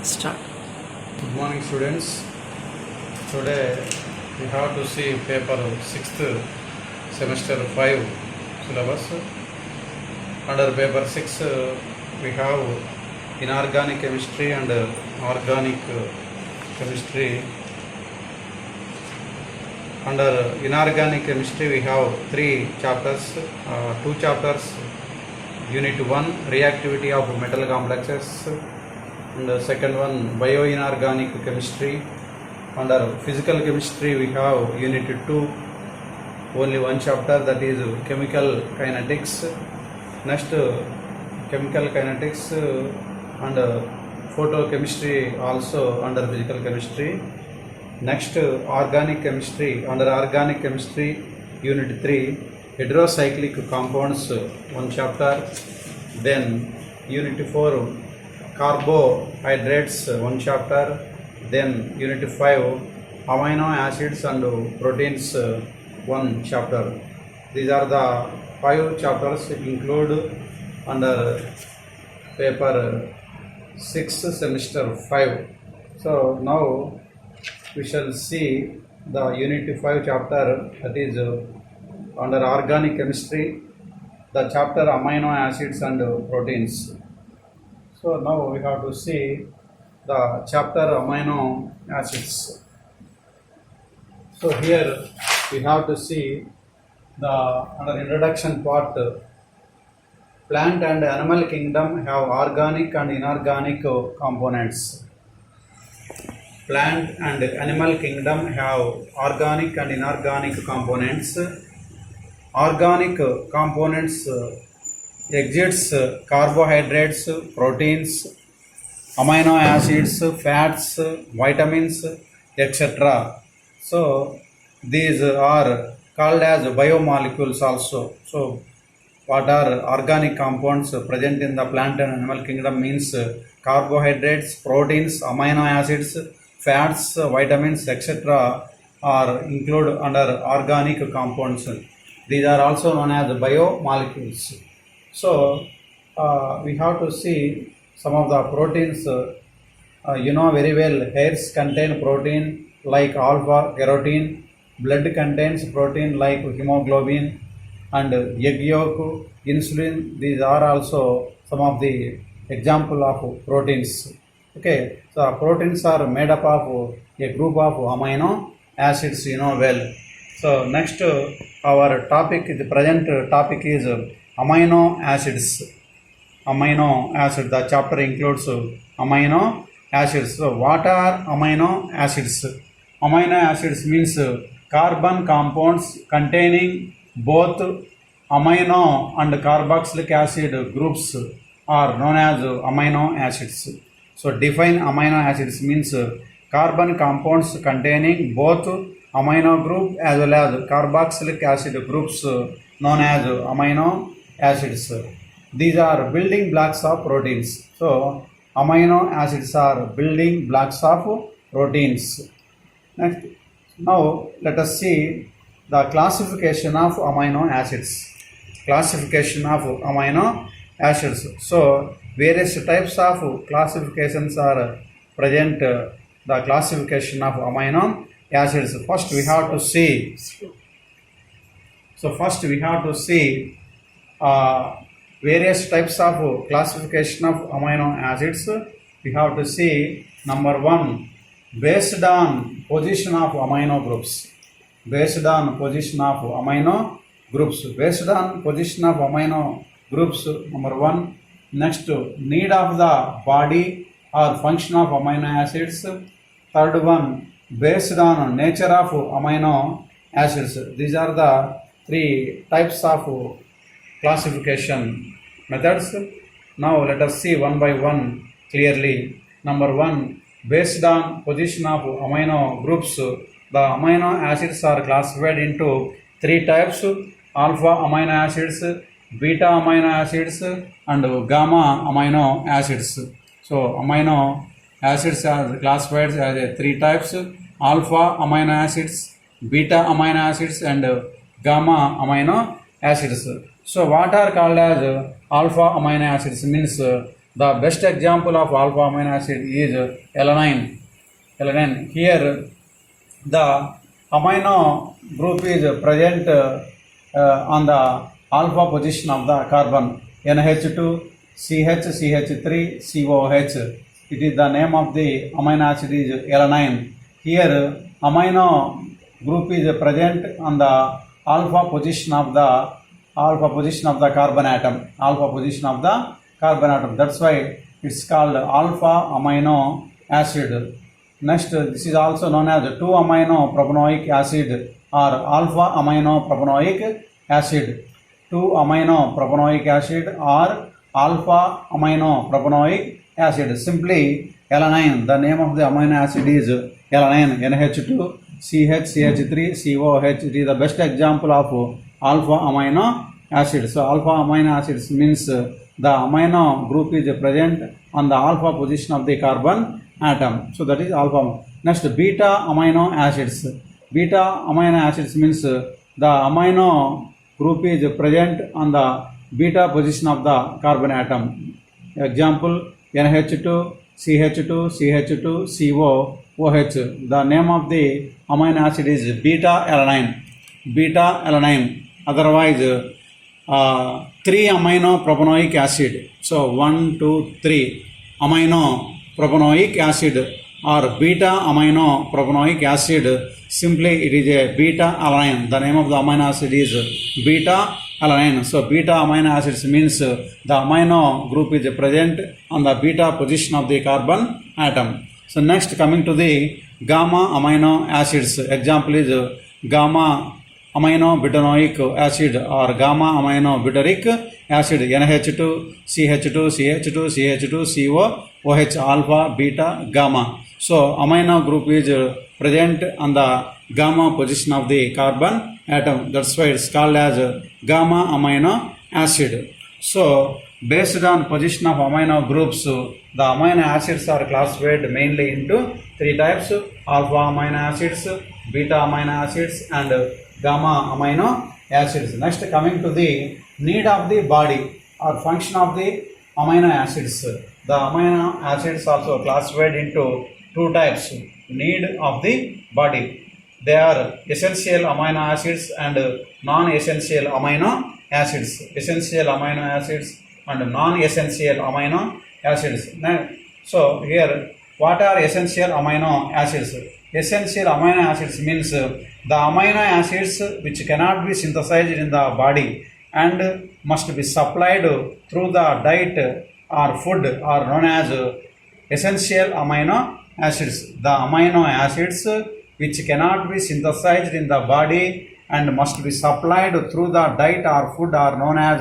Start. Good morning, students. Today we have to see paper 6th semester 5 syllabus. Under paper 6 we have inorganic chemistry and organic chemistry. Under inorganic chemistry we have 3 chapters, 2 chapters. Unit 1, reactivity of metal complexes, and the second one, bioinorganic chemistry. Under physical chemistry we have unit 2, only one chapter, that is chemical kinetics. Next, chemical kinetics and photochemistry also under physical chemistry. Next, organic chemistry. Under organic chemistry unit 3, heterocyclic compounds, one chapter. Then unit 4, carbohydrates, one chapter. Then unit 5, amino acids and proteins, one chapter. These are the 5 chapters included under paper 6 semester 5. So now we shall see the unit 5 chapter, that is under organic chemistry, the chapter amino acids and proteins. So now we have to see the chapter amino acids. So here we have to see the under introduction part, plant and animal kingdom have organic and inorganic components. Plant and animal kingdom have organic and inorganic components. Organic components exits carbohydrates, proteins, amino acids, fats, vitamins, etc. So these are called as biomolecules also. So what are organic compounds present in the plant and animal kingdom means carbohydrates, proteins, amino acids, fats, vitamins, etc. are included under organic compounds. These are also known as biomolecules. So we have to see some of the proteins. You know very well, hairs contain protein like alpha keratin, blood contains protein like hemoglobin, and egg yolk, insulin. These are also some of the example of proteins. Okay, so proteins are made up of a group of amino acids, you know well. So next, our topic, the present topic is amino acids. Amino acid, the chapter includes amino acids. So what are amino acids? Amino acids means carbon compounds containing both amino and carboxylic acid groups are known as amino acids. So define amino acids means carbon compounds containing both amino group as well as carboxylic acid groups known as amino acids. These are building blocks of proteins. So amino acids are building blocks of proteins. Next, now let us see the classification of amino acids. Classification of amino acids. So various types of classifications are present. The classification of amino acids. First we have to see. So first we have to see various types of classification of amino acids. We have to see number 1, based on position of amino groups. Based on position of amino groups. Based on position of amino groups, number 1. Next, need of the body or function of amino acids. Third one, based on nature of amino acids. These are the 3 types of classification methods. Now let us see one by one clearly. Number 1, based on position of amino groups, the amino acids are classified into 3 types: alpha amino acids, beta amino acids, and gamma amino acids. So amino acids are classified as 3 types: alpha amino acids, beta amino acids, and gamma amino acids. So what are called as alpha amino acids means The best example of alpha amino acid is alanine. Alanine. Here, the amino group is present on the alpha position of the carbon NH2, CH, CH3, COH. It is the name of the amino acid is alanine. Here, amino group is present on the alpha position of the carbon atom. Alpha position of the carbon atom. That's why it's called alpha amino acid. Next, this is also known as 2-amino propanoic acid or alpha amino propanoic acid. 2-amino propanoic acid or alpha amino propanoic acid. Simply alanine. The name of the amino acid is alanine. NH2, CH, CH3, COH. It is the best example of alpha amino acid. So alpha amino acids means the amino group is present on the alpha position of the carbon atom. So that is alpha. Next, beta amino acids. Beta amino acids means the amino group is present on the beta position of the carbon atom. Example, NH2, CH2, CH2, COOH. The name of the amino acid is beta alanine. Beta alanine. Otherwise, 3-amino propanoic acid. So 1, 2, 3 amino propanoic acid or beta amino propanoic acid. Simply it is a beta alanine. The name of the amino acid is beta alanine. So beta amino acids means the amino group is present on the beta position of the carbon atom. So next, coming to the gamma amino acids. Example is gamma amino butanoic acid or gamma amino butyric acid. NH2, CH2, CH2, CH2, COOH. Alpha, beta, gamma. So amino group is present on the gamma position of the carbon atom. That's why it's called as gamma amino acid. So based on position of amino groups, the amino acids are classified mainly into 3 types: alpha amino acids, beta amino acids, and gamma amino acids. Next, coming to the need of the body or function of the amino acids. The amino acids also classified into 2 types: need of the body. They are essential amino acids and non-essential amino acids. Essential amino acids and non-essential amino acids. So here, what are essential amino acids? Essential amino acids means the amino acids which cannot be synthesized in the body and must be supplied through the diet or food are known as essential amino acids. The amino acids which cannot be synthesized in the body and must be supplied through the diet or food are known as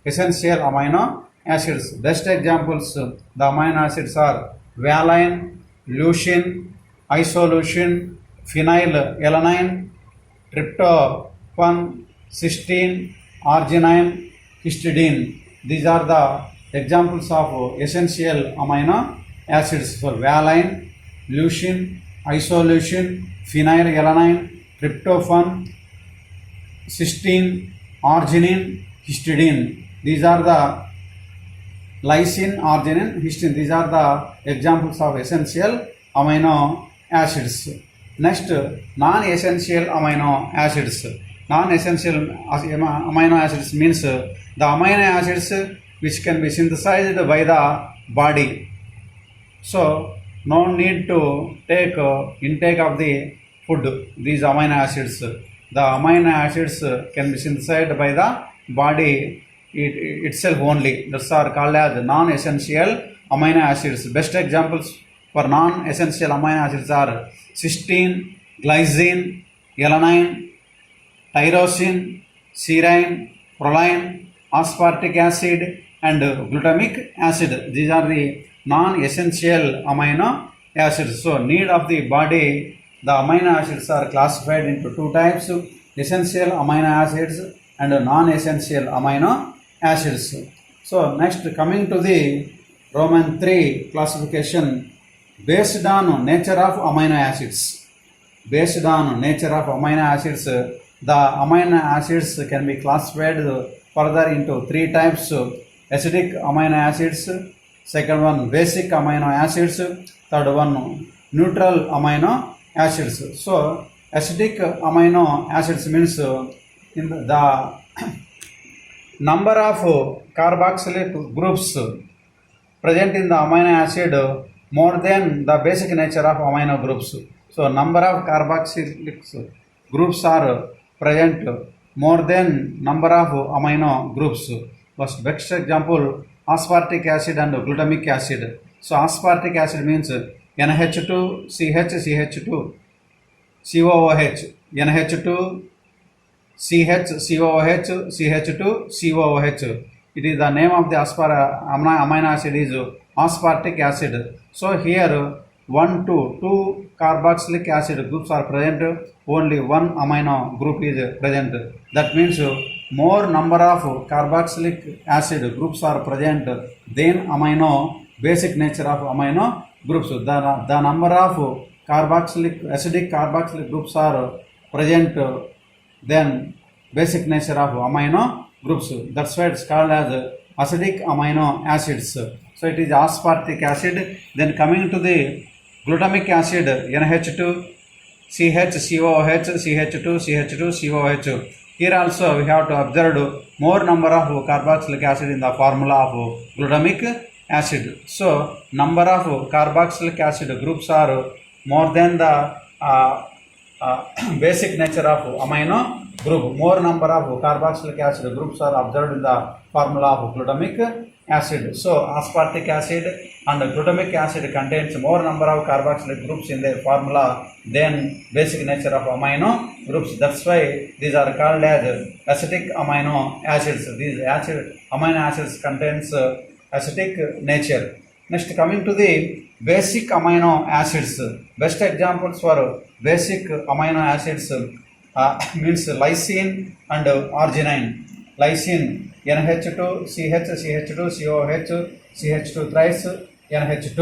essential amino acids. Best examples, the amino acids are valine, leucine, isoleucine, phenylalanine, tryptophan, cysteine, arginine, histidine. These are the examples of essential amino acids. So valine, leucine, isoleucine, phenylalanine, tryptophan, cysteine, arginine, histidine. These are the lysine, arginine, histidine. These are the examples of essential amino acids. Next, non-essential amino acids. Non-essential amino acids means the amino acids which can be synthesized by the body. So no need to take intake of the food. These amino acids. The amino acids can be synthesized by the body itself only. These are called as non-essential amino acids. Best examples for non-essential amino acids are cysteine, glycine, alanine, tyrosine, serine, proline, aspartic acid, and glutamic acid. These are the non-essential amino acids. So need of the body, the amino acids are classified into 2 types: essential amino acids and non-essential amino acids. So next, coming to the Roman 3 classification based on nature of amino acids. Based on nature of amino acids, the amino acids can be classified further into 3 types: acidic amino acids, second one basic amino acids, third one neutral amino acids. So acidic amino acids means in the number of carboxylic groups present in the amino acid more than the basic nature of amino groups. So number of carboxylic groups are present more than number of amino groups. Best example, aspartic acid and glutamic acid. So aspartic acid means NH2 CH CH2 COOH, NH2 CH COOH CH2 COOH. It is the name of the amino acid is aspartic acid. So here 1 to 2 carboxylic acid groups are present, only one amino group is present. That means more number of carboxylic acid groups are present than amino basic nature of amino groups. The number of acidic carboxylic groups are present than basic nature of amino groups. That's why it's called as acidic amino acids. So it is aspartic acid. Then coming to the glutamic acid, NH2 CH COOH CH2 CH2 COOH. Here also we have to observe more number of carboxylic acid in the formula of glutamic acid. So number of carboxylic acid groups are more than the basic nature of amino group. More number of carboxylic acid groups are observed in the formula of glutamic acid. So aspartic acid and glutamic acid contains more number of carboxylic groups in their formula than basic nature of amino groups. That's why these are called as acidic amino acids. These amino acids contains acidic nature. Next, coming to the basic amino acids. Best examples for basic amino acids means lysine and arginine. Lysine NH2 CH CH2 COOH CH2 thrice NH2.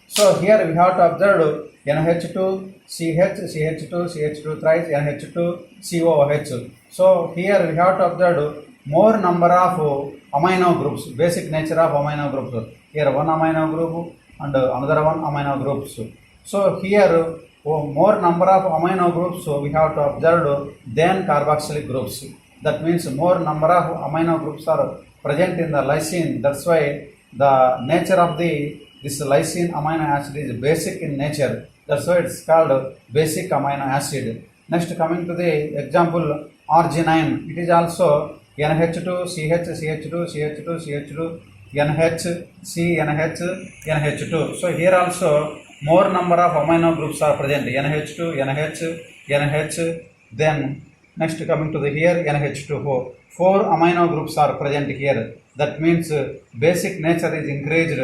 So here we have to observe NH2 CH CH2 CH2 thrice NH2 COOH. So here we have to observe more number of amino groups, basic nature of amino groups. Here one amino group and another one amino groups. So here more number of amino groups we have to observe than carboxylic groups. That means more number of amino groups are present in the lysine. That's why the nature of this lysine amino acid is basic in nature. That's why it's called basic amino acid. Next, coming to the example arginine. It is also NH2 CH CH2 CH2 CH2 NH C NH NH2. So here also more number of amino groups are present, NH2 NH NH. Then next coming to the here NH2O. 4 amino groups are present here. That means basic nature is increased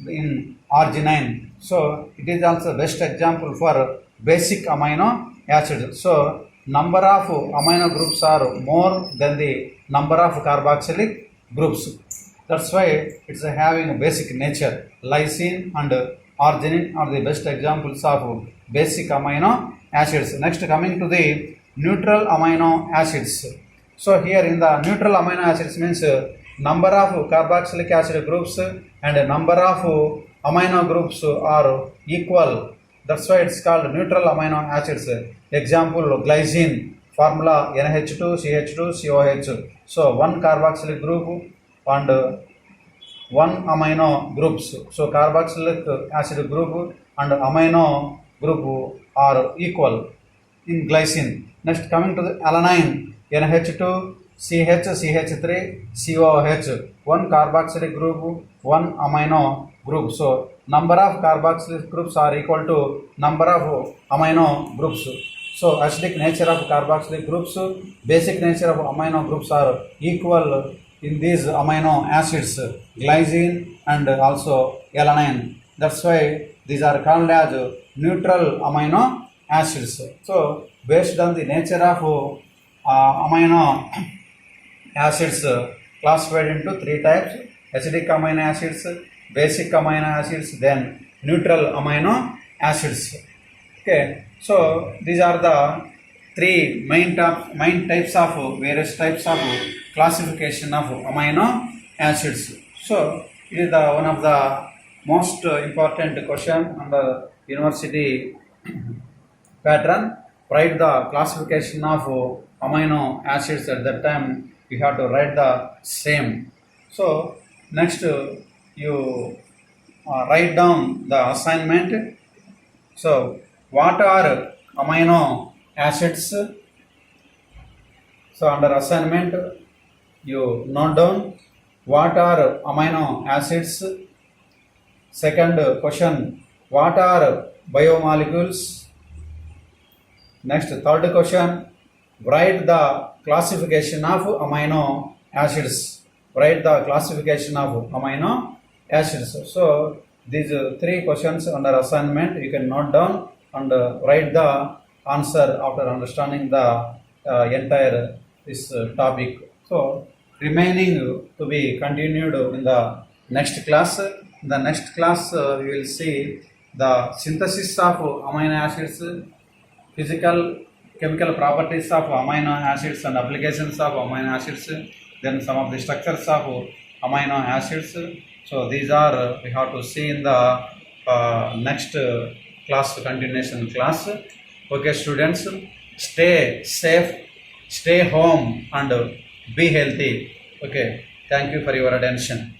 in arginine. So it is also best example for basic amino acid. So number of amino groups are more than the number of carboxylic groups. That's why it's having a basic nature. Lysine and arginine are the best examples of basic amino acids. Next, coming to the neutral amino acids. So here in the neutral amino acids means number of carboxylic acid groups and number of amino groups are equal. That's why it's called neutral amino acids. Example, glycine, formula NH2 CH2 COH. So one carboxylic group and one amino groups. So carboxylic acid group and amino group are equal in glycine. Next, coming to the alanine, NH2 CH CH3 COOH. One carboxylic group, one amino group. So number of carboxylic groups are equal to number of amino groups. So acidic nature of carboxylic groups, basic nature of amino groups are equal in these amino acids, glycine and also alanine. That's why these are called as neutral amino acids. So based on the nature of amino acids classified into 3 types: acidic amino acids, basic amino acids, then neutral amino acids. Okay, so these are the 3 main types of various types of classification of amino acids. So It is the one of the most important question under university pattern. Write the classification of amino acids. At that time you have to write the same. So next you write down the assignment. So what are amino acids? So under assignment you note down what are amino acids. Second question, what are biomolecules? Next, third question, write the classification of amino acids. Write the classification of amino acids. So these three questions under assignment you can note down and write the answer after understanding the entire this topic. So remaining to be continued in the next class. In the next class we will see the synthesis of amino acids, physical chemical properties of amino acids and applications of amino acids, then some of the structures of amino acids. So these are we have to see in the next class, continuation class. Okay students, stay safe, stay home and be healthy. Okay, thank you for your attention.